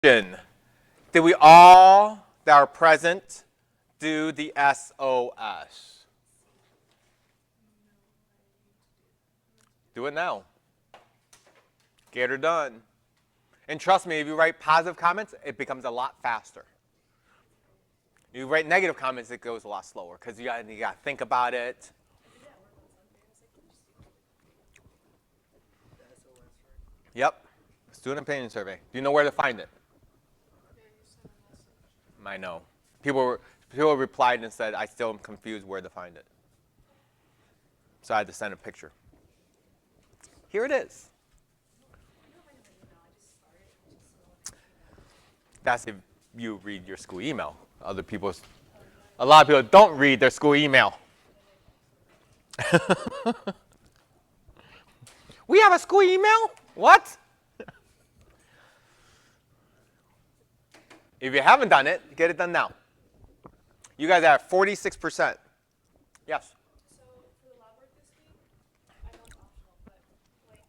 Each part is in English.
Did we all that are present do the SOS? Do it now. Get her done. And trust me, if you write positive comments, it becomes a lot faster. You write negative comments, it goes a lot slower because you got to think about it. Yep. Student opinion survey. Do you know where to find it? I know. People replied and said, I still am confused where to find it. So I had to send a picture. Here it is. That's if you read your school email. A lot of people don't read their school email. We have a school email? What? If you haven't done it, get it done now. You guys are at 46%. Yes? So for the lab work this week, I know it's optional, but like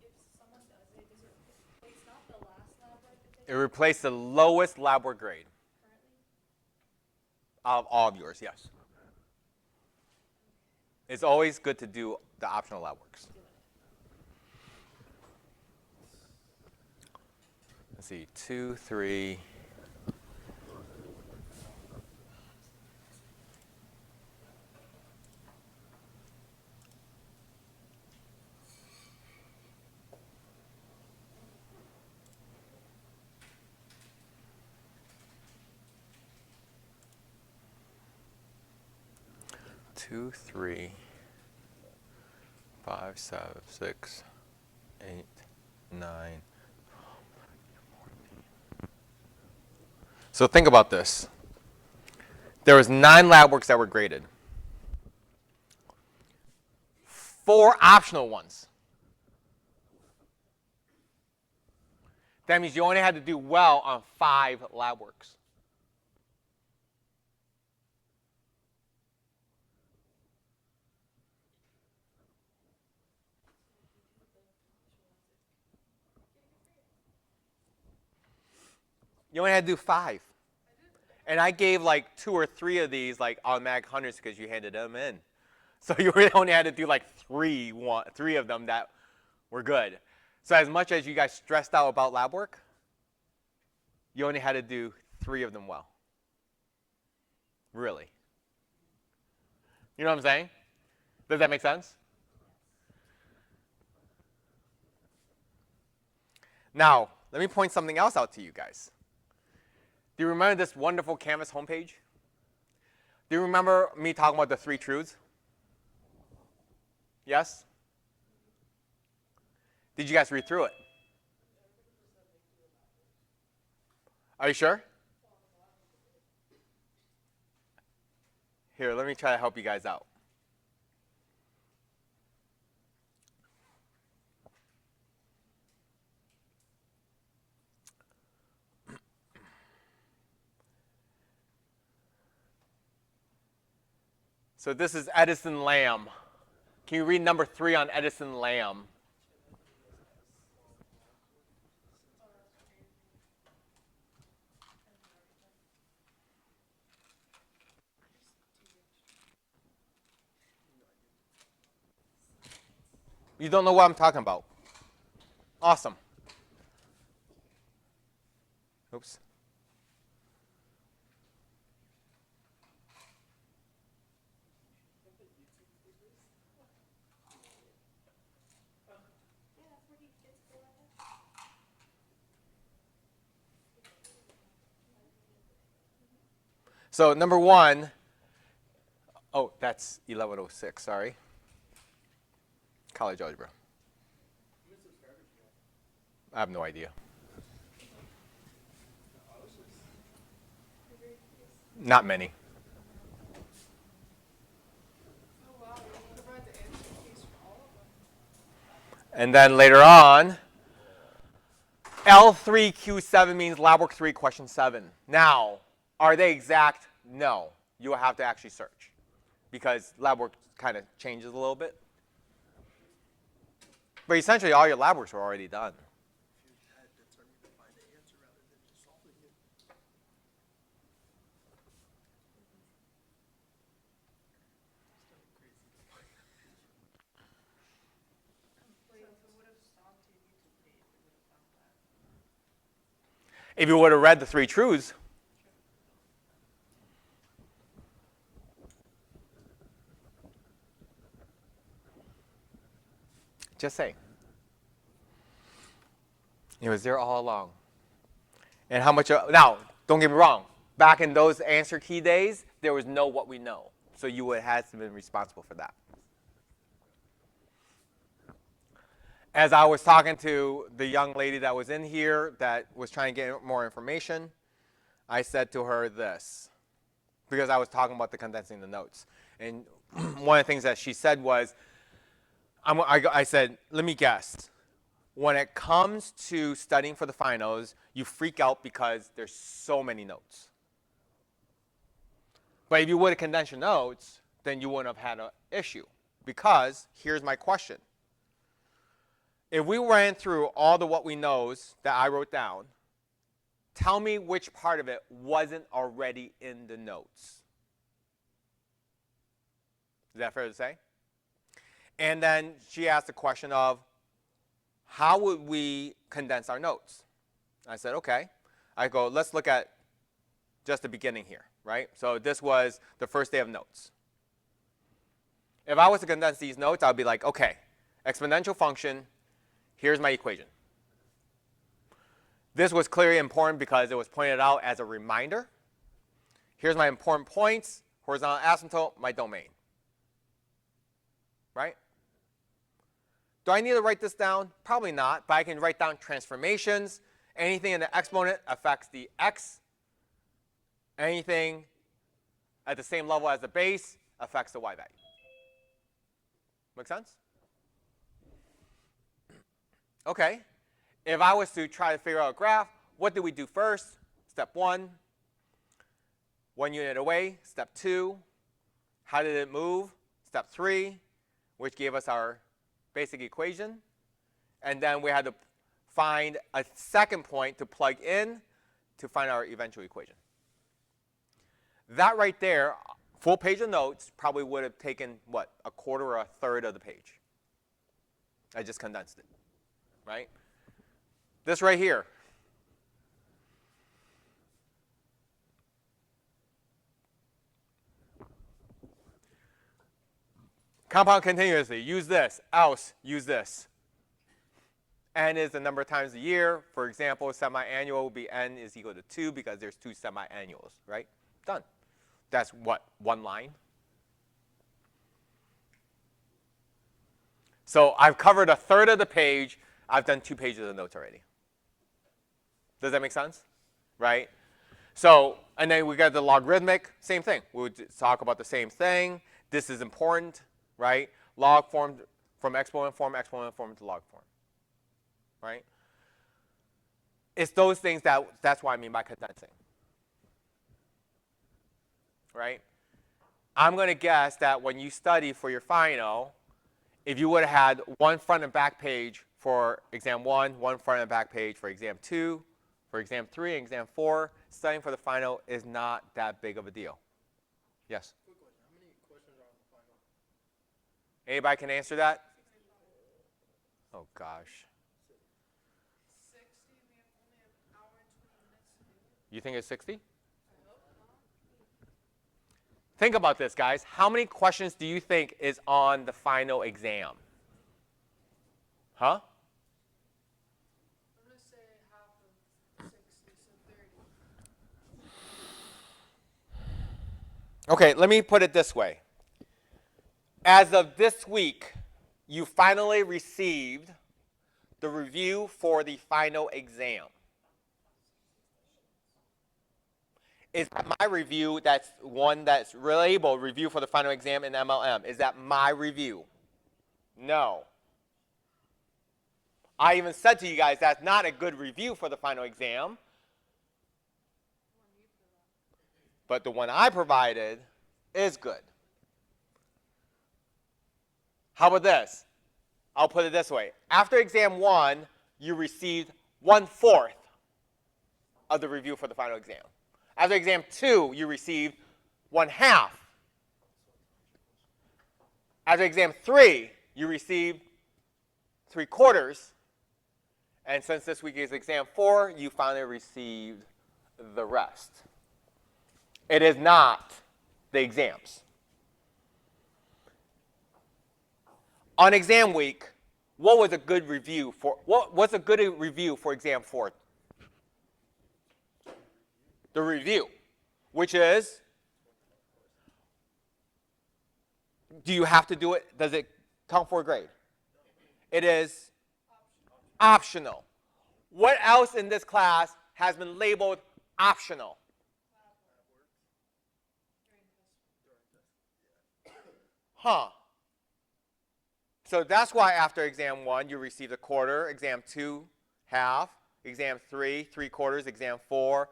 if someone does it, does it replace not the last lab work that they It replaced the lowest lab work grade. currently? Of all of yours, yes. It's always good to do the optional lab works. Let's see, 2, 3. Two, 3, 5, 7, 6, 8, 9. So think about this. There was 9 lab works that were graded. 4 optional ones. That means you only had to do well on 5 lab works. You only had to do 5. And I gave like 2 or 3 of these like automatic 100s because you handed them in. So you really only had to do like 3 of them that were good. So as much as you guys stressed out about lab work, you only had to do 3 of them well. Really. You know what I'm saying? Does that make sense? Now, let me point something else out to you guys. Do you remember this wonderful Canvas homepage? Do you remember me talking about the 3 truths? Yes? Did you guys read through it? Are you sure? Here, let me try to help you guys out. So this is Edison Lamb. Can you read number 3 on Edison Lamb? You don't know what I'm talking about. Awesome. Oops. So number 1, oh, that's 1106, sorry. College Algebra. I have no idea. Not many. Oh wow, you provide the answer keys for all of them. And then later on, L3Q7 means lab work 3, question 7. Now, are they exact? No. You will have to actually search because lab work kind of changes a little bit. But essentially, all your lab works are already done. If you had determined to find the answer rather than If you would have read the 3 truths, just saying. It was there all along. And how much, now, don't get me wrong. Back in those answer key days, there was no what we know. So you would have to been responsible for that. As I was talking to the young lady that was in here that was trying to get more information, I said to her this, because I was talking about the condensing the notes. And one of the things that she said was, I said, let me guess. When it comes to studying for the finals, you freak out because there's so many notes. But if you would have condensed your notes, then you wouldn't have had an issue. Because here's my question. If we ran through all the what we knows that I wrote down, tell me which part of it wasn't already in the notes. Is that fair to say? And then she asked the question of, how would we condense our notes? I said, okay. I go, let's look at just the beginning here, right? So this was the first day of notes. If I was to condense these notes, I would be like, okay, exponential function, here's my equation. This was clearly important because it was pointed out as a reminder. Here's my important points, horizontal asymptote, my domain. Right? Do I need to write this down? Probably not, but I can write down transformations. Anything in the exponent affects the x. Anything at the same level as the base affects the y value. Make sense? Okay. If I was to try to figure out a graph, what do we do first? Step 1, 1 unit away. Step 2, how did it move? Step 3, which gave us our basic equation. And then we had to find a second point to plug in to find our eventual equation. That right there, full page of notes, probably would have taken, what, a quarter or a third of the page. I just condensed it, right? This right here. Compound continuously, use this, else use this. N is the number of times a year. For example, semi-annual will be N is equal to 2 because there's 2 semi-annuals, right? Done. That's what, 1 line? So I've covered a third of the page. I've done 2 pages of notes already. Does that make sense? Right? So, and then we got the logarithmic, same thing. We'll talk about the same thing. This is important, right? Log form from exponent form to log form, right? It's those things that's what I mean by condensing, right? I'm going to guess that when you study for your final, if you would have had 1 front and back page for exam 1, 1 front and back page for exam 2, for exam 3 and exam 4, studying for the final is not that big of a deal. Yes? Quick question. How many questions are on the final? Anybody can answer that? Oh, gosh. 60, we have only an hour and 20 minutes to do it. You think it's 60? I hope not. Think about this, guys. How many questions do you think is on the final exam? Huh? I'm going to say half of 60, so 30. Okay, let me put it this way. As of this week, you finally received the review for the final exam. Is that my review? That's one that's labeled review for the final exam in MLM. Is that my review? No. I even said to you guys that's not a good review for the final exam. But the one I provided is good. How about this? I'll put it this way. After exam 1, you received 1/4 of the review for the final exam. After exam 2, you received 1/2. After exam 3, you received 3/4. And since this week is exam 4, you finally received the rest. It is not the exams. On exam week, what's a good review for exam 4? The review, which is, do you have to do it? Does it count for a grade? It is optional. What else in this class has been labeled optional? Huh. So that's why after exam 1, you received a quarter, exam 2, half, exam 3, 3/4, exam 4.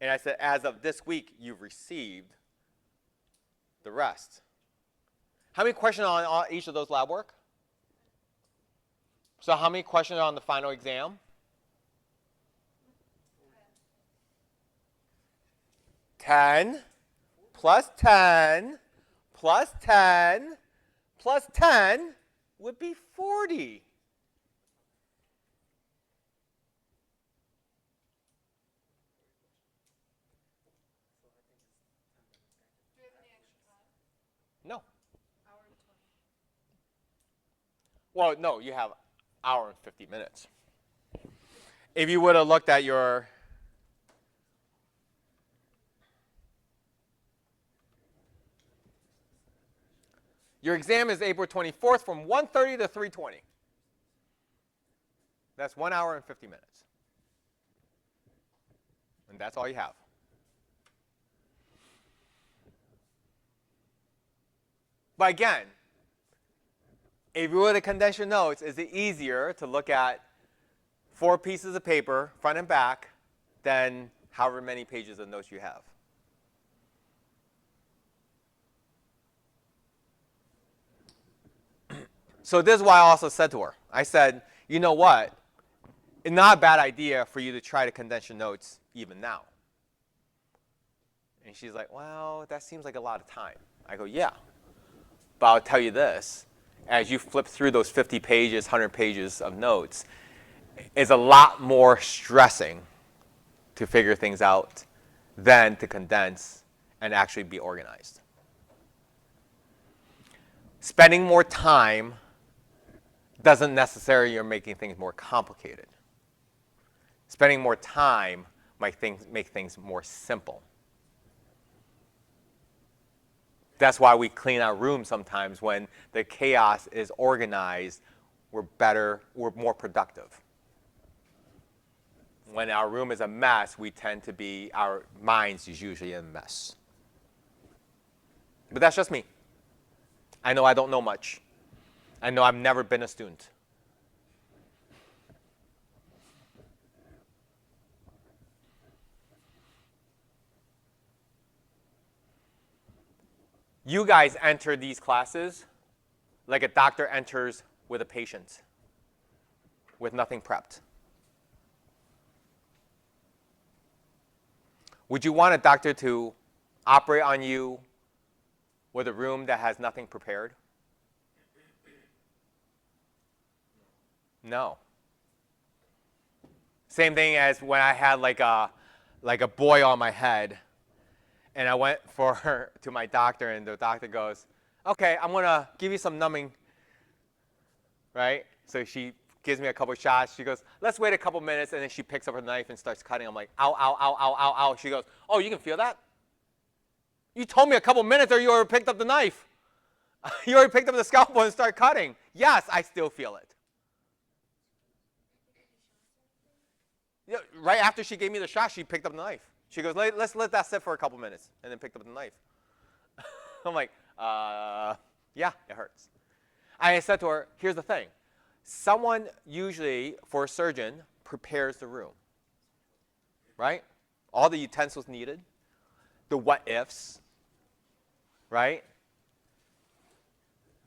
And I said, as of this week, you've received the rest. How many questions on each of those lab work? So how many questions are on the final exam? 10 plus 10 plus 10 plus 10 would be 40. Do you have any extra time? No. Hour and 20. Well, no, you have hour and 50 minutes. If you would have looked at your exam is April 24th from 1:30 to 3:20. That's 1 hour and 50 minutes. And that's all you have. But again, if you were to condense your notes, is it easier to look at 4 pieces of paper, front and back, than however many pages of notes you have? So this is why I also said to her, I said, you know what? It's not a bad idea for you to try to condense your notes even now. And she's like, well, that seems like a lot of time. I go, yeah. But I'll tell you this. As you flip through those 50 pages, 100 pages of notes, it's a lot more stressing to figure things out than to condense and actually be organized. Spending more time doesn't necessarily mean making things more complicated. Spending more time might make things more simple. That's why we clean our room sometimes. When the chaos is organized, we're more productive. When our room is a mess, our minds is usually a mess. But that's just me. I know I don't know much. I know I've never been a student. You guys enter these classes like a doctor enters with a patient, with nothing prepped. Would you want a doctor to operate on you with a room that has nothing prepared? No. Same thing as when I had like a boil on my head, and I went to my doctor, and the doctor goes, okay, I'm going to give you some numbing, right? So she gives me a couple shots. She goes, let's wait a couple minutes, and then she picks up her knife and starts cutting. I'm like, ow, ow, ow, ow, ow, ow. She goes, oh, you can feel that? You told me a couple minutes or you already picked up the knife. You already picked up the scalpel and started cutting. Yes, I still feel it. Yeah, right after she gave me the shot, she picked up the knife. She goes, let's let that sit for a couple minutes, and then picked up the knife. I'm like, yeah, it hurts. I said to her, here's the thing. Someone usually, for a surgeon, prepares the room, right? All the utensils needed, the what ifs, right?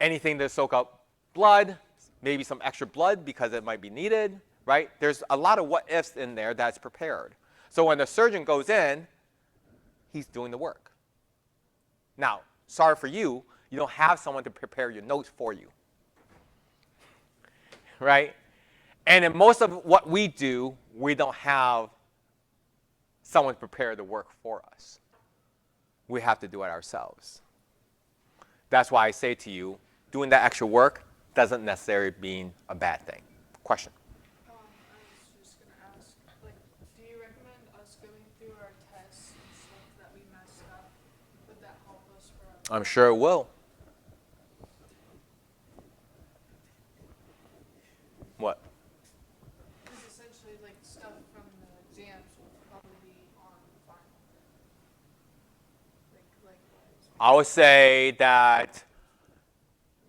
Anything to soak up blood, maybe some extra blood because it might be needed, right? There's a lot of what ifs in there that's prepared. So when the surgeon goes in, he's doing the work. Now, sorry for you, you don't have someone to prepare your notes for you, right? And in most of what we do, we don't have someone prepare the work for us. We have to do it ourselves. That's why I say to you, doing that extra work doesn't necessarily mean a bad thing. Question? I was just gonna ask, like, do you recommend us going through our tests and stuff that we messed up? Would that help us for our I'm sure it will. What? Because essentially, like, stuff from the exams will probably be on the final. Likewise. I would say that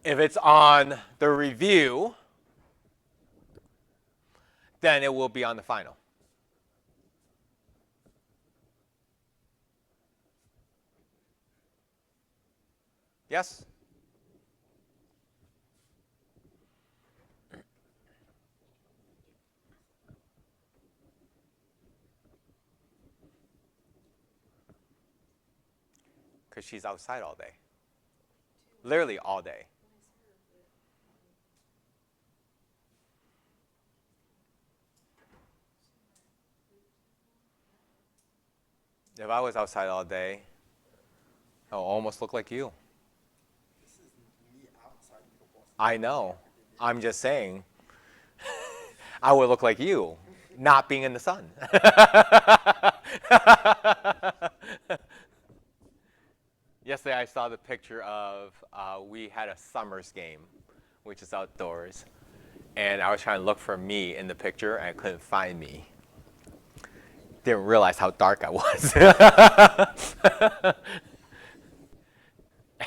if it's on the review, then it will be on the final. Yes? Because she's outside all day. Literally all day. If I was outside all day, I would almost look like you. This is me outside football. I know. I'm just saying. I would look like you, not being in the sun. Yesterday I saw the picture of, we had a Summers game, which is outdoors. And I was trying to look for me in the picture, and I couldn't find me. Didn't realize how dark I was. And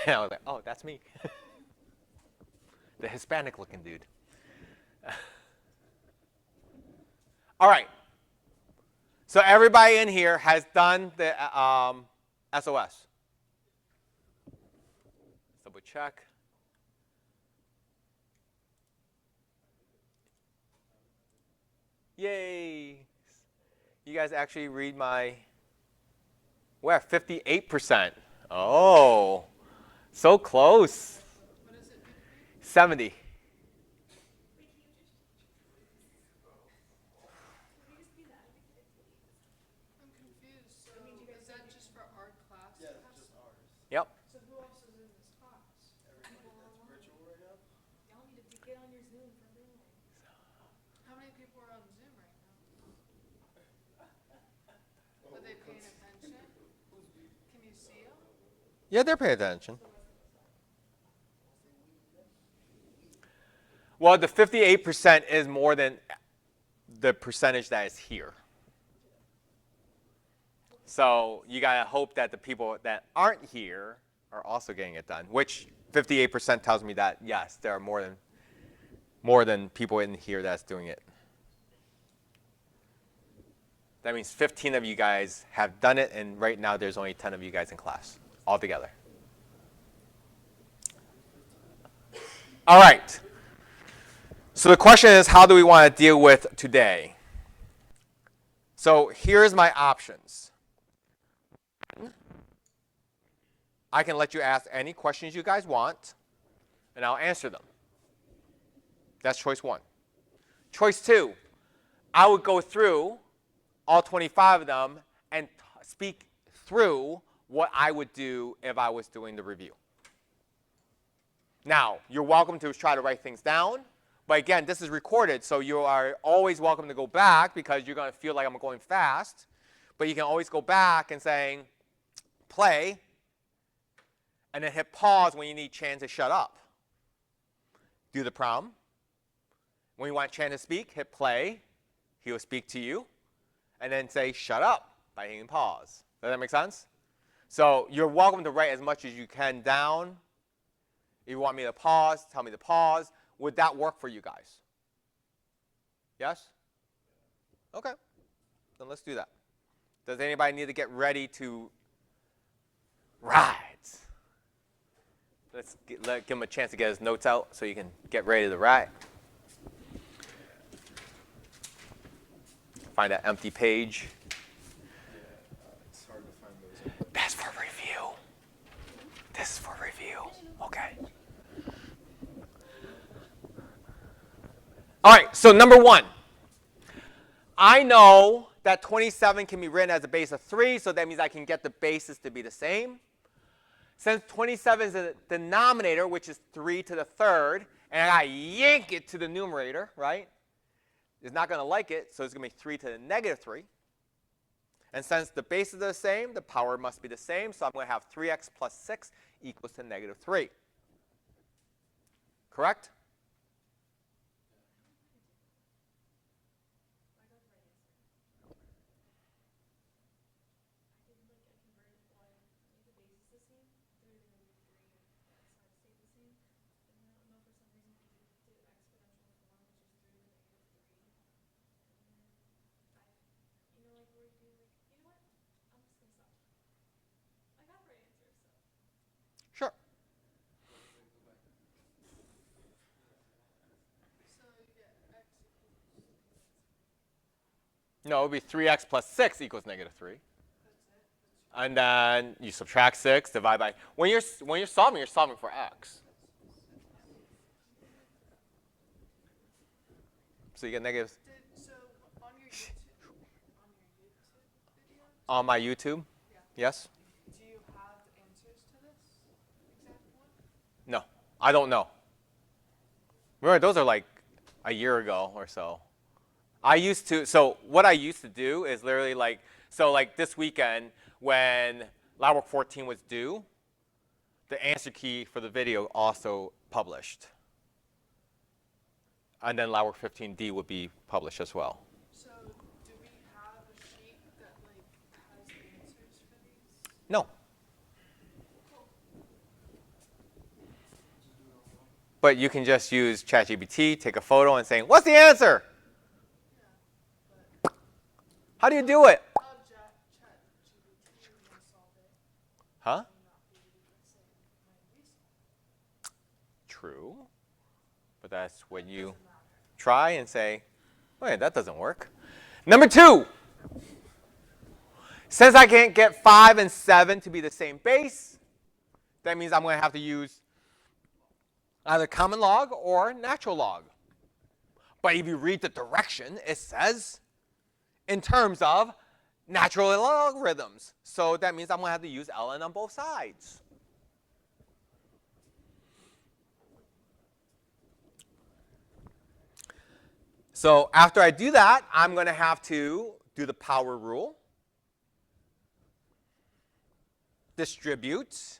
I was like, oh, that's me. The Hispanic looking dude. All right. So everybody in here has done the SOS. Double check. Yay. You guys actually read my, we're at 58%. Oh, so close. What is it? 70. I'm confused. So is that just for our class? Yeah, it's just ours. Yep. So who else is in this class? Everybody that's virtual right now. Y'all need to get on your Zoom for real. How many people are on Zoom right now? Are they paying attention? Can you see them? Yeah, they're paying attention. Well, the 58% is more than the percentage that is here. So you got to hope that the people that aren't here are also getting it done, which 58% tells me that, yes, there are more than people in here that's doing it. That means 15 of you guys have done it, and right now there's only 10 of you guys in class altogether. All right. So the question is, how do we want to deal with today? So here's my options. I can let you ask any questions you guys want, and I'll answer them. That's choice one. Choice two, I would go through all 25 of them and speak through what I would do if I was doing the review. Now, you're welcome to try to write things down. But again, this is recorded, so you are always welcome to go back because you're going to feel like I'm going fast. But you can always go back and saying, play, and then hit pause when you need Chan to shut up. Do the problem. When you want Chan to speak, hit play. He will speak to you. And then say, shut up, by hitting pause. Does that make sense? So you're welcome to write as much as you can down. If you want me to pause, tell me to pause. Would that work for you guys? Yes? Okay. Then let's do that. Does anybody need to get ready to ride? Let's give him a chance to get his notes out so you can get ready to ride. Find that empty page. It's hard to find those. That's for review. This is for review. Okay. All right, so number 1. I know that 27 can be written as a base of 3, so that means I can get the bases to be the same. Since 27 is a denominator, which is 3 to the third, and I gotta yank it to the numerator, right? It's not going to like it, so it's going to be 3 to the negative 3. And since the bases are the same, the power must be the same, so I'm going to have 3x plus 6 equals to negative 3. Correct? Sure. No, it would be 3x plus 6 equals negative 3. And then you subtract 6, divide by. When you're solving, you're solving for x. So you get negative. So on your YouTube video, On my YouTube? yeah. Yes? Do you have answers to this exact one? No, I don't know. Remember, those are like a year ago or so. So what I used to do is literally like this weekend when lab work 14 was due, the answer key for the video also published. And then lab work 15D would be published as well. So do we have a sheet that like has the answers for these? No. But you can just use ChatGPT, take a photo, and say, what's the answer? How do you do it? How ChatGPT can solve it? Huh? Not be, let's say, my research. True. But that's when you try and say, wait, that doesn't work. Number 2. Since I can't get 5 and 7 to be the same base, that means I'm going to have to use either common log or natural log. But if you read the direction, it says in terms of natural logarithms. So that means I'm going to have to use ln on both sides. So after I do that, I'm going to have to do the power rule, distribute,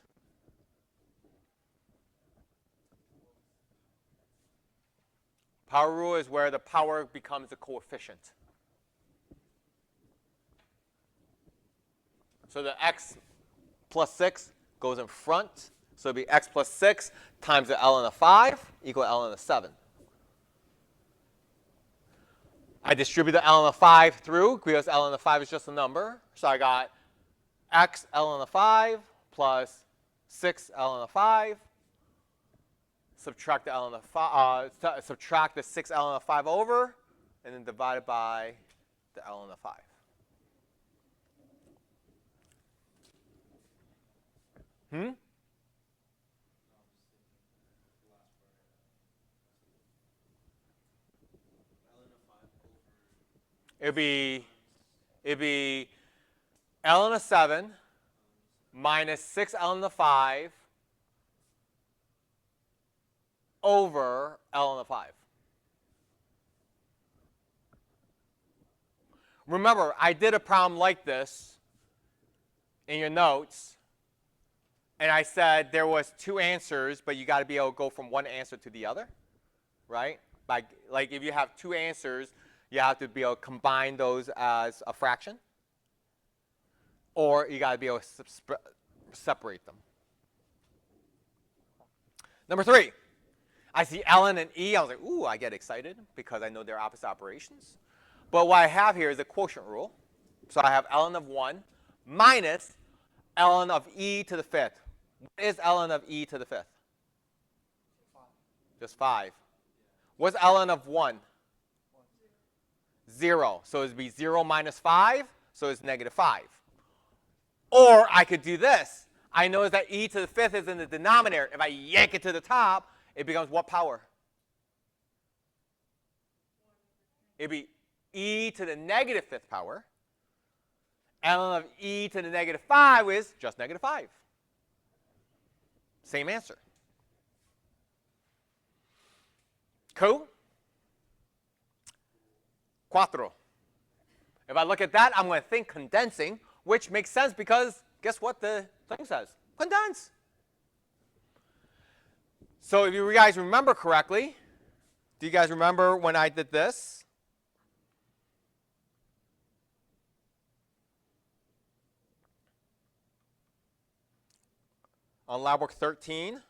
power rule is where the power becomes a coefficient. So the x plus 6 goes in front. So it'll be x plus 6 times the ln of 5 equal ln of 7. I distribute the ln of 5 through because ln of 5 is just a number. So I got x ln of 5 plus 6 ln of 5. Subtract the ln of 5, subtract the 6 ln of 5 over, and then divide it by the ln of 5. It'd be ln of 7 minus 6 ln of 5 over ln of 5. Remember, I did a problem like this in your notes, and I said there was 2 answers, but you got to be able to go from one answer to the other, right? Like if you have 2 answers, you have to be able to combine those as a fraction, or you got to be able to separate them. Number 3, I see ln and e. I was like, ooh, I get excited because I know they're opposite operations. But what I have here is a quotient rule. So I have ln of 1 minus ln of e to the 5th. What is ln of e to the 5th? 5. Just 5. What's ln of 1? 0. So it would be 0 minus 5, so it's negative 5. Or I could do this. I know that e to the 5th is in the denominator. If I yank it to the top, it becomes what power? it'd be e to the negative fifth power. ln of e to the negative 5 is just negative 5. Same answer. Cool? Cuatro. If I look at that, I'm going to think condensing, which makes sense because guess what the thing says? Condense. So if you guys remember correctly, do you guys remember when I did this? On lab work 13.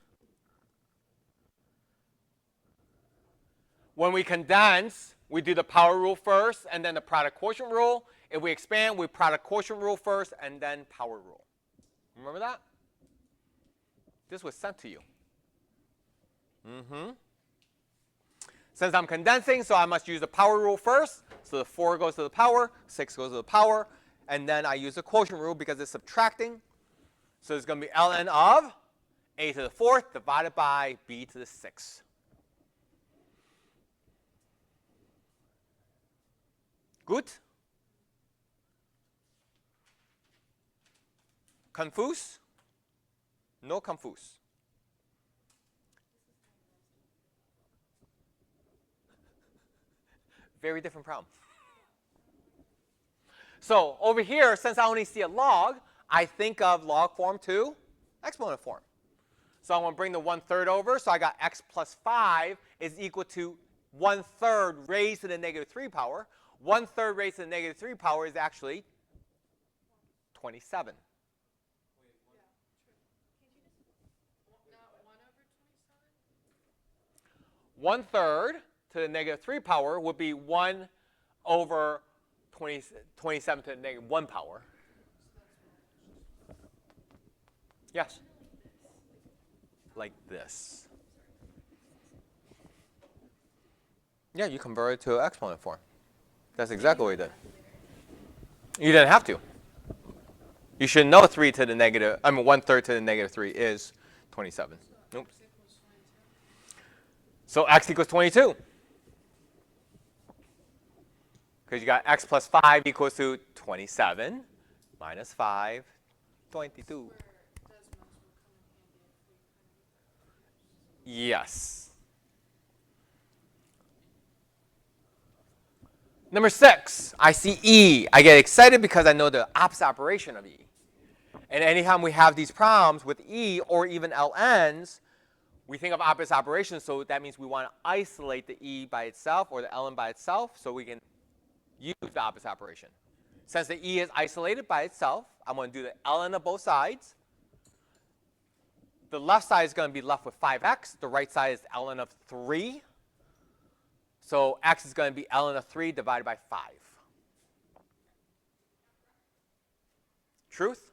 When we condense, we do the power rule first and then the product quotient rule. If we expand, we product quotient rule first and then power rule. Remember that? This was sent to you. Since I'm condensing, so I must use the power rule first. So the 4 goes to the power, 6 goes to the power, and then I use the quotient rule because it's subtracting. So it's going to be ln of a to the 4th divided by b to the 6th. Good? Confused? No confused. Very different problem. So over here, since I only see a log, I think of log form to exponent form. So I'm going to bring the 1/3 over. So I got x plus 5 is equal to 1/3 raised to the negative 3 power. 1/3 raised to the negative 3 power is actually 27. Not 1 over 27? 1/3 to the negative 3 power would be 1 over 27 to the negative 1 power. Yes? Like this. Yeah, you convert it to exponent form. That's exactly what you did. You didn't have to. You should know 3 to the negative, 1/3 to the negative 3 is 27. Oops. So x equals 22. Because you got x plus 5 equals to 27 minus 5, 22. Yes. Number 6, I see E. I get excited because I know the opposite operation of E. And anytime we have these problems with E or even LNs, we think of opposite operations, so that means we want to isolate the E by itself or the ln by itself so we can use the opposite operation. Since the E is isolated by itself, I'm going to do the ln of both sides. The left side is going to be left with 5x. The right side is ln of 3. So x is going to be ln of 3 divided by 5. Truth?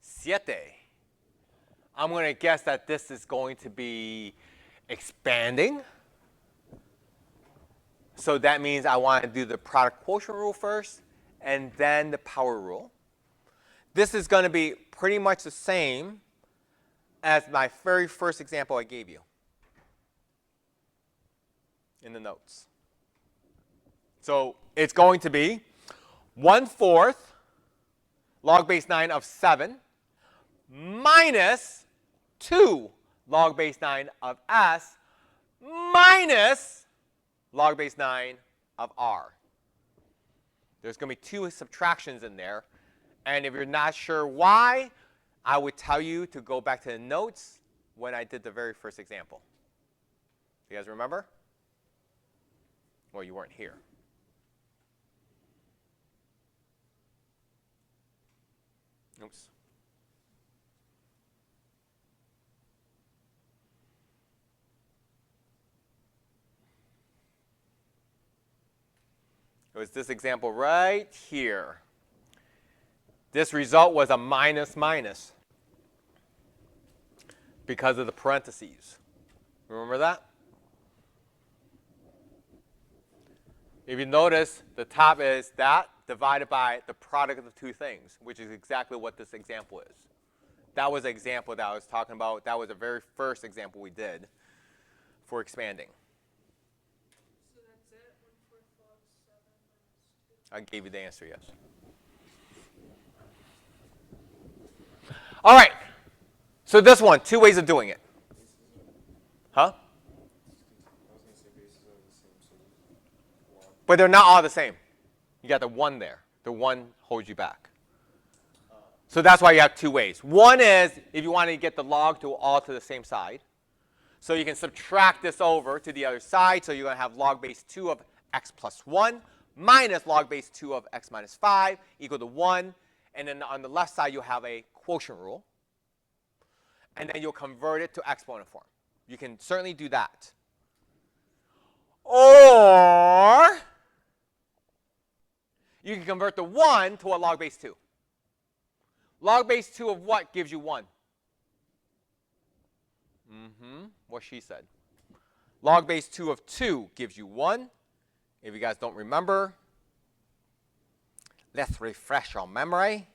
Siete. I'm going to guess that this is going to be expanding. So that means I want to do the product quotient rule first and then the power rule. This is going to be pretty much the same as my very first example I gave you in the notes. So it's going to be 1/4 log base 9 of 7 minus 2 log base 9 of s minus log base 9 of r. There's going to be 2 subtractions in there. And if you're not sure why, I would tell you to go back to the notes when I did the very first example. You guys remember? Well, you weren't here. Oops. It was this example right here. This result was a minus minus because of the parentheses. Remember that? If you notice, the top is that divided by the product of the two things, which is exactly what this example is. That was the example that I was talking about. That was the very first example we did for expanding. So that's it? 1/4 log 7 minus 2. I gave you the answer, yes. All right. So this one, two ways of doing it. Huh? I was going to say bases are the same, so log. But they're not all the same. You got the one there. The one holds you back. So that's why you have two ways. One is if you want to get the log to all to the same side. So you can subtract this over to the other side. So you're going to have log base 2 of x plus 1 minus log base 2 of x minus 5 equal to 1. And then on the left side, you'll have a quotient rule. And then you'll convert it to exponent form. You can certainly do that. Or you can convert the 1 to a log base 2. Log base 2 of what gives you 1? What she said. Log base 2 of 2 gives you 1. If you guys don't remember, let's refresh our memory.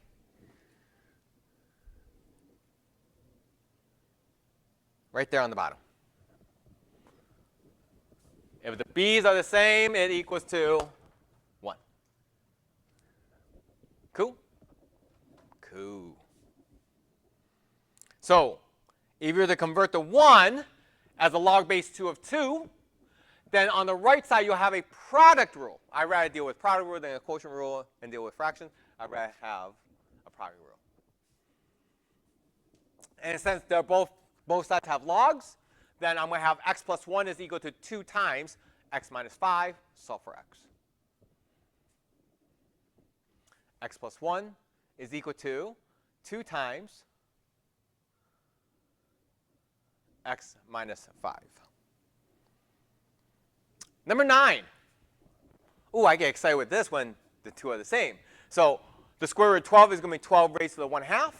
Right there on the bottom. If the b's are the same, it equals to 1. Cool? Cool. So, if you're to convert the 1 as a log base 2 of 2, then on the right side you'll have a product rule. I'd rather deal with product rule than a quotient rule and deal with fractions. I'd rather have a product rule. And since they're both sides have logs, then I'm going to have x plus 1 is equal to 2 times x minus 5, solve for x. X plus 1 is equal to 2 times x minus 5. Number 9. Ooh, I get excited with this when the two are the same. So the square root of 12 is going to be 12 raised to the 1/2.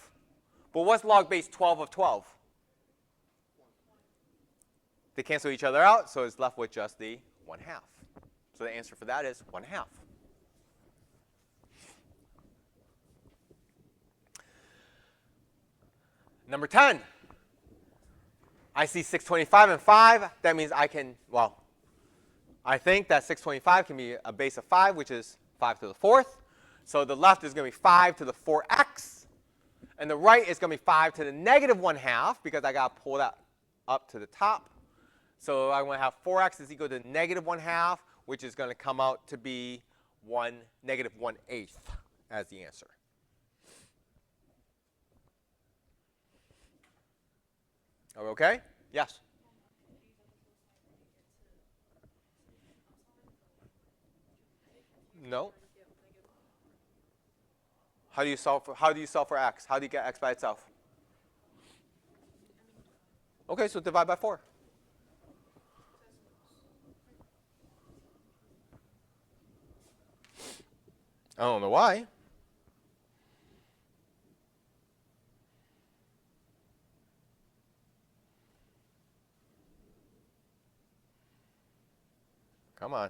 But what's log base 12 of 12? They cancel each other out, so it's left with just the 1/2. So the answer for that is 1/2. Number 10. I see 625 and 5. That means I can, well, I think that 625 can be a base of 5, which is 5 to the 4th. So the left is going to be 5 to the 4x. And the right is going to be 5 to the negative 1/2, because I got to pull that up to the top. So I'm going to have 4x is equal to negative 1/2, which is going to come out to be negative 1/8 as the answer. Are we okay? Yes? No. How do you solve for x? How do you get x by itself? Okay, so divide by 4. I don't know why. Come on.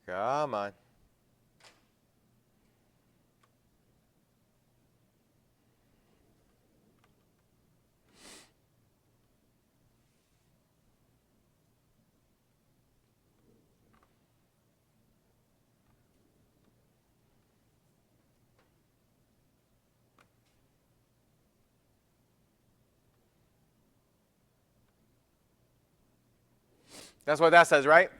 Come on. That's what that says, right?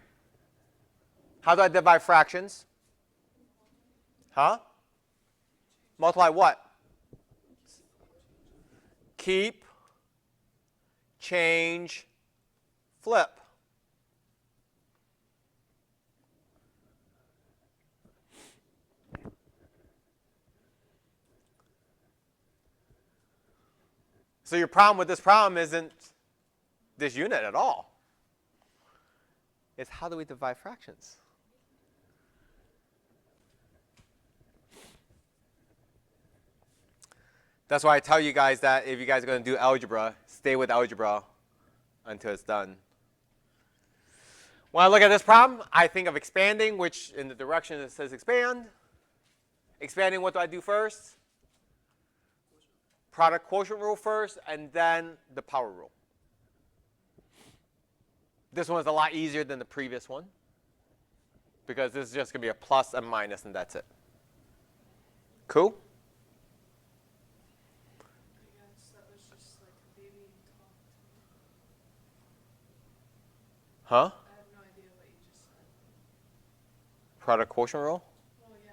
How do I divide fractions? Huh? Multiply what? Keep, change, flip. So your problem with this problem isn't this unit at all. It's how do we divide fractions? That's why I tell you guys that if you guys are going to do algebra, stay with algebra until it's done. When I look at this problem, I think of expanding, which in the direction that says expand. Expanding, what do I do first? Product quotient rule first, and then the power rule. This one is a lot easier than the previous one because this is just going to be a plus and minus, and that's it. Cool? I guess that was just like a baby talk to me. Huh? I have no idea what you just said. Product quotient rule? Well, yeah,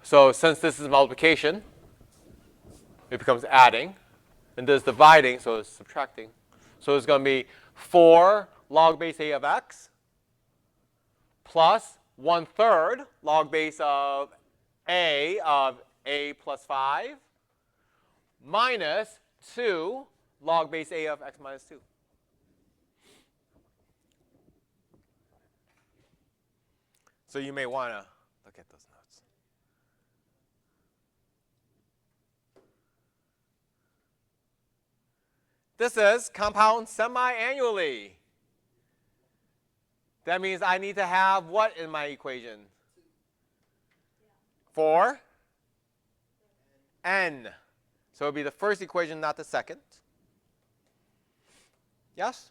but So since this is multiplication, it becomes adding. And this is dividing, so it's subtracting. So it's going to be 4 log base a of x plus 1/3 log base of a plus 5 minus 2 log base a of x minus 2. So you may want to look at those notes. This is compound semi-annually. That means I need to have what in my equation? 4 n. So it would be the first equation, not the second. Yes?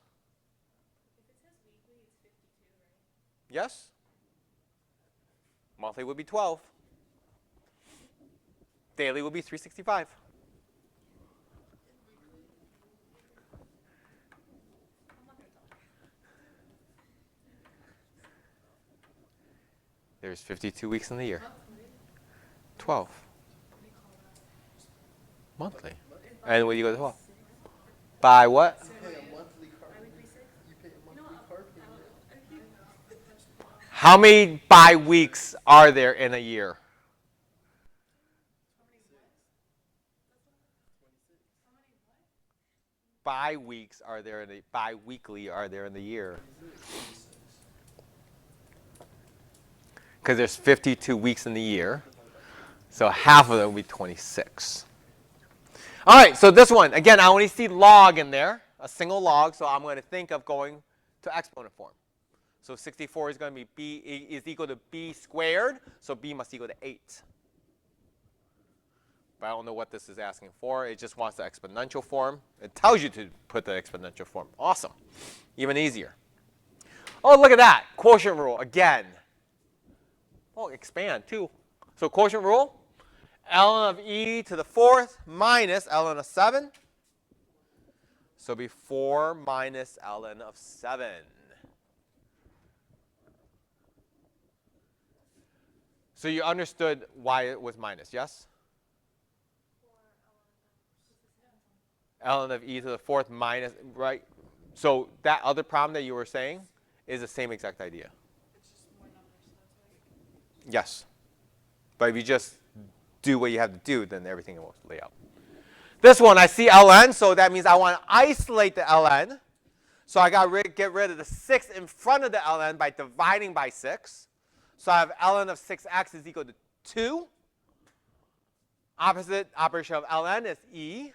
if it says weekly, it's 52, right? Yes? Monthly would be 12. Daily would be 365. I'm not gonna talk. There's 52 weeks in the year. Monthly? 12. What do you call that? Monthly. And when you go to 12? By what? You pay a monthly car Bi-weekly 6? You pay a You know monthly what? car I payment. don't know. How many bi-weeks are there in a year? How many what? How many what? Bi-weeks are there in the bi-weekly are there in the year? Because there's 52 weeks in the year. So half of them will be 26. All right, so this one, again, I only see log in there, a single log, so I'm going to think of going to exponent form. So 64 is going to be b is equal to b squared, so b must equal to 8. But I don't know what this is asking for. It just wants the exponential form. It tells you to put the exponential form. Awesome. Even easier. Oh, look at that. Quotient rule again. Oh, expand too. So quotient rule, ln of e to the 4th minus ln of 7. So it'll be 4 minus ln of 7. So you understood why it was minus, yes? Ln of e to the 4th minus, right? So that other problem that you were saying is the same exact idea. It's just more numbers, so that's why. Yes. But if you just do what you have to do, then everything will lay out. This one, I see ln, so that means I want to isolate the ln. So I got to get rid of the 6 in front of the ln by dividing by 6. So I have ln of 6x is equal to 2. Opposite operation of ln is e.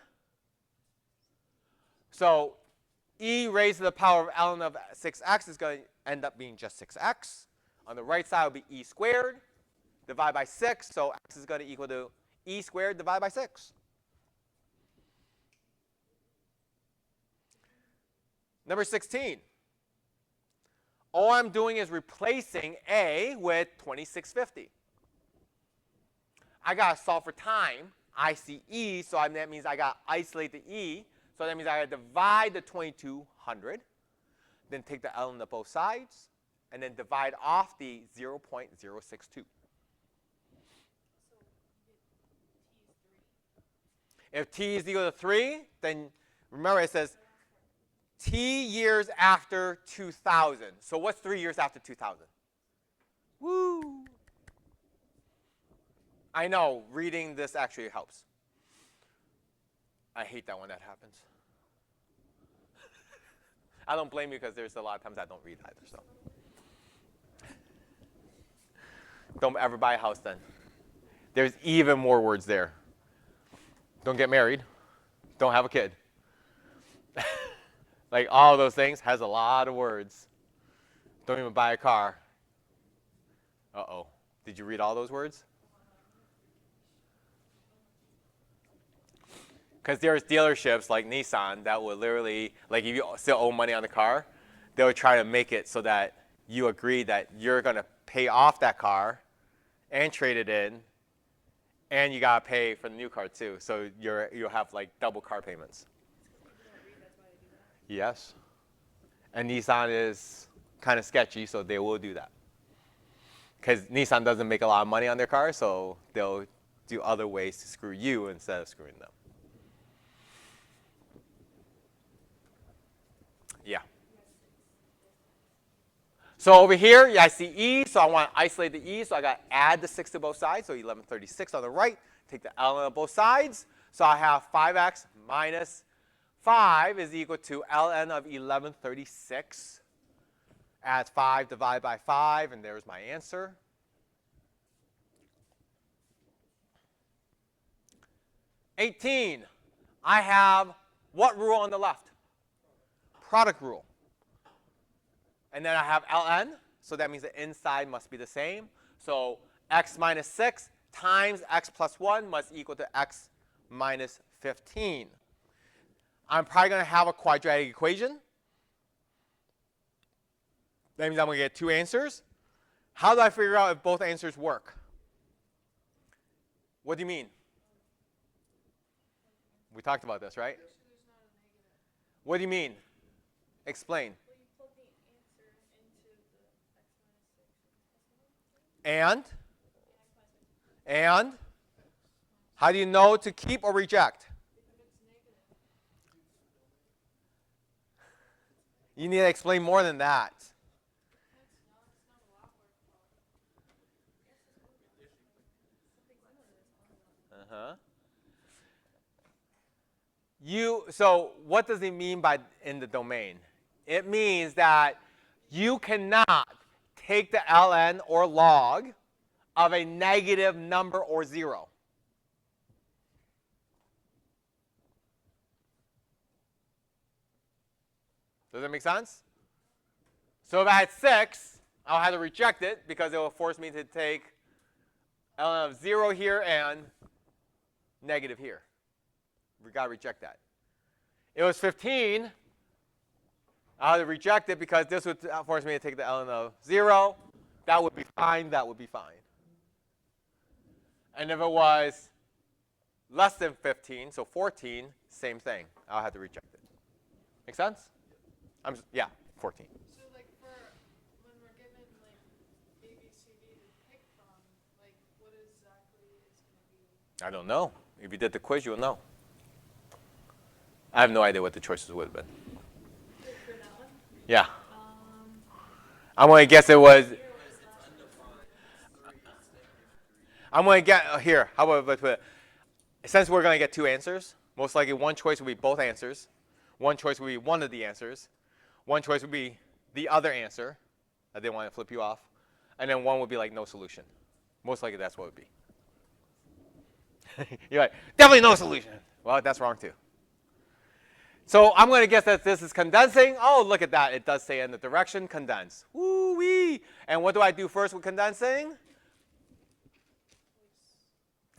So e raised to the power of ln of 6x is going to end up being just 6x. On the right side will be e squared. Divide by 6, so x is going to equal to e squared divided by 6. Number 16. All I'm doing is replacing a with 2650. I got to solve for time. I see e, so that means I got to isolate the e. So that means I got to divide the 2200, then take the ln of both sides, and then divide off the 0.062. If t is equal to 3, then remember it says t years after 2000. So what's 3 years after 2000? Woo! I know, reading this actually helps. I hate that when that happens. I don't blame you because there's a lot of times I don't read either. So don't ever buy a house then. There's even more words there. Don't get married. Don't have a kid. Like all those things has a lot of words. Don't even buy a car. Uh-oh. Did you read all those words? Because there's dealerships like Nissan that will literally, like if you still owe money on the car, they would try to make it so that you agree that you're going to pay off that car and trade it in, and you got to pay for the new car too. So you'll have like double car payments. Yes. And Nissan is kind of sketchy, so they will do that. Because Nissan doesn't make a lot of money on their cars, so they'll do other ways to screw you instead of screwing them. Yeah. So over here, yeah, I see E, so I want to isolate the E, so I got to add the 6 to both sides, so 1136 on the right, take the ln of both sides, so I have 5x minus 5 is equal to ln of 1136. Add 5 divided by 5, and there's my answer. '18, I have what rule on the left? Product rule. And then I have ln, so that means the inside must be the same. So x minus 6 times x plus 1 must equal to x minus 15. I'm probably going to have a quadratic equation. That means I'm going to get two answers. How do I figure out if both answers work? What do you mean? We talked about this, right? What do you mean? Explain. And how do you know to keep or reject? You need to explain more than that. So what does it mean by in the domain? It means that you cannot take the ln or log of a negative number or 0. Does that make sense? So if I had 6, I'll have to reject it because it will force me to take ln of 0 here and negative here. We've got to reject that. It was 15. I had to reject it because this would force me to take the ln of 0. That would be fine. That would be fine. And if it was less than 15, so 14, same thing. I'll have to reject it. Make sense? Yeah, 14. So like for when we're given like A, B, C, D to pick from, like what exactly is going to be? I don't know. If you did the quiz, you'll know. I have no idea what the choices would have been. For that one? Yeah. I'm going to guess it was. I'm going to get here. How about I put it? Since we're going to get two answers, most likely one choice will be both answers. One choice will be one of the answers. One choice would be the other answer. I didn't want to flip you off. And then one would be like no solution. Most likely that's what it would be. You're like, definitely no solution. Well, that's wrong too. So I'm going to guess that this is condensing. Oh, look at that. It does say in the direction, condense. Woo-wee. And what do I do first with condensing?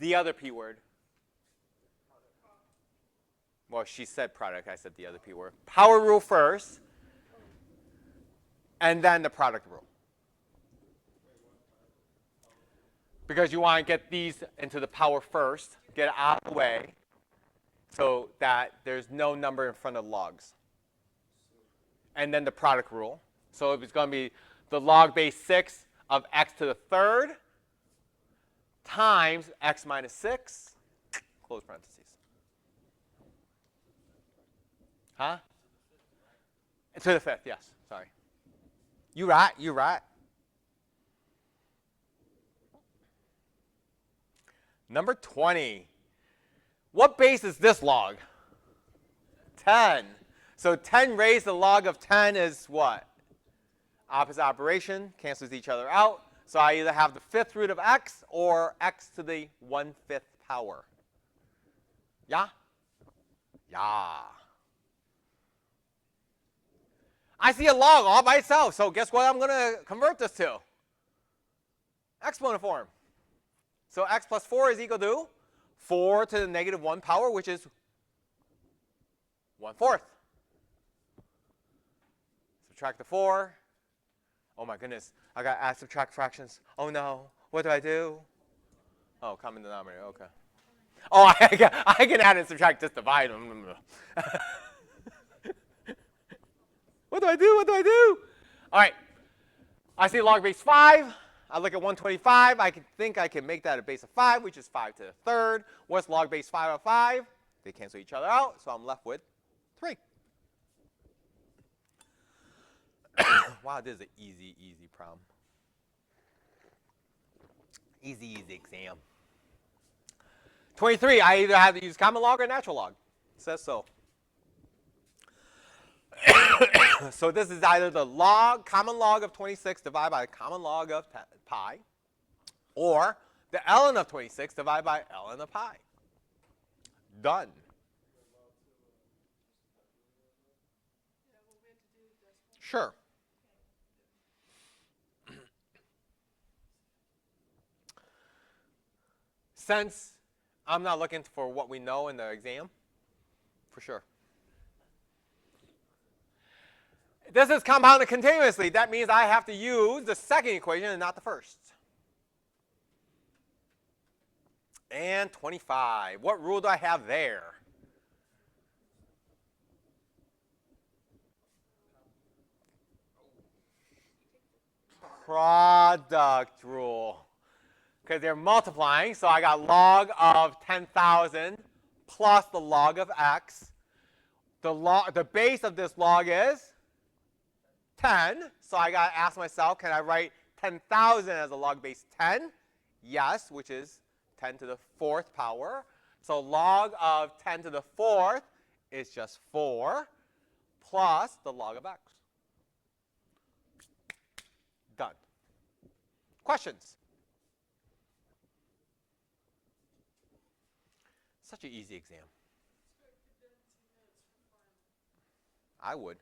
The other P word. Well, she said product. I said the other P word. Power rule first. And then the product rule. Because you want to get these into the power first. Get it out of the way. So that there's no number in front of logs. And then the product rule. So if it's going to be the log base 6 of x to the third times x minus 6, close parentheses. Huh? To the fifth, yes. Sorry. You're right. You're right. Number 20. What base is this log? 10. So 10 raised to the log of 10 is what? Opposite operation, cancels each other out. So I either have the fifth root of x or x to the 1/5 power. Yeah? Yeah. I see a log all by itself, so guess what I'm going to convert this to? Exponent form. So x plus 4 is equal to 4 to the negative 1 power, which is 1/4. Subtract the 4. Oh my goodness, I got to add subtract fractions. Oh no, what do I do? Oh, common denominator, okay. Oh, I can add and subtract, just divide them. What do I do? What do I do? All right, I see log base 5. I look at 125. I think I can make that a base of 5, which is 5 to the third. What's log base 5 of 5? They cancel each other out, so I'm left with 3. Wow, this is an easy, easy problem. Easy, easy exam. 23, I either have to use common log or natural log. It says so. So this is either the log, common log of 26 divided by the common log of pi, or the ln of 26 divided by ln of pi. Done. Sure. Since I'm not looking for what we know in the exam, for sure. This is compounded continuously. That means I have to use the second equation and not the first. And 25. What rule do I have there? Product rule. Because they're multiplying, so I got log of 10,000 plus the log of x. The base of this log is 10, so I got to ask myself, can I write 10,000 as a log base 10? Yes, which is 10 to the 4th power. So log of 10 to the 4th is just 4 plus the log of x. Done. Questions? Such an easy exam. I would.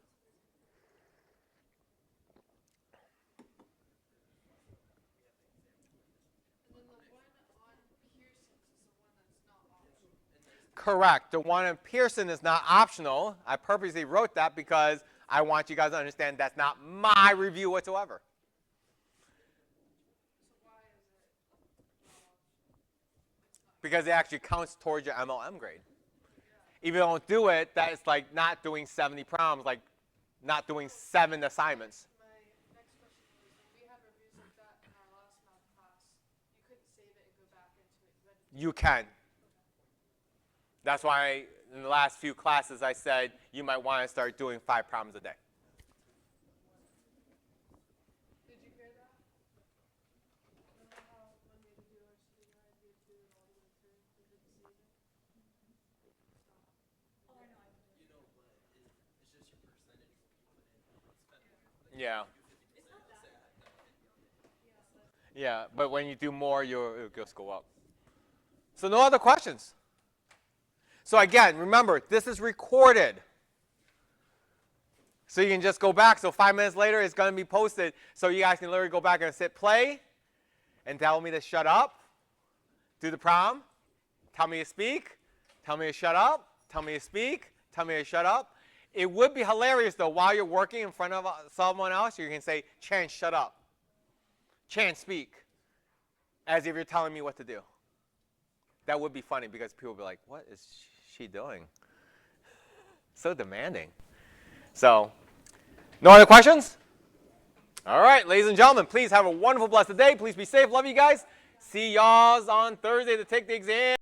Correct. The one in Pearson is not optional. I purposely wrote that because I want you guys to understand that's not my review whatsoever. Because it actually counts towards your MLM grade. If you don't do it, that is like not doing 70 problems, like not doing 7 assignments. My next question was, when we had reviews like that in our last math class, you couldn't save it and go back into it. You can. That's why in the last few classes I said you might want to start doing 5 problems a day. Did you hear that? Remember how when we do our student review two all the way through, we couldn't save it? Oh, I know. You know, but it's just your percentage what you put in. Yeah. It's not that. Yeah, but when you do more, it'll just go up. So no other questions. So again, remember, this is recorded. So you can just go back. So 5 minutes later, it's going to be posted. So you guys can literally go back and hit play and tell me to shut up, do the problem, tell me to speak, tell me to shut up, tell me to speak, tell me to shut up. It would be hilarious, though, while you're working in front of someone else, you can say, Chan, shut up. Chan, speak, as if you're telling me what to do. That would be funny because people would be like, what is she doing? So demanding. So, no other questions? All right, ladies and gentlemen, please have a wonderful, blessed day. Please be safe. Love you guys. See y'all on Thursday to take the exam.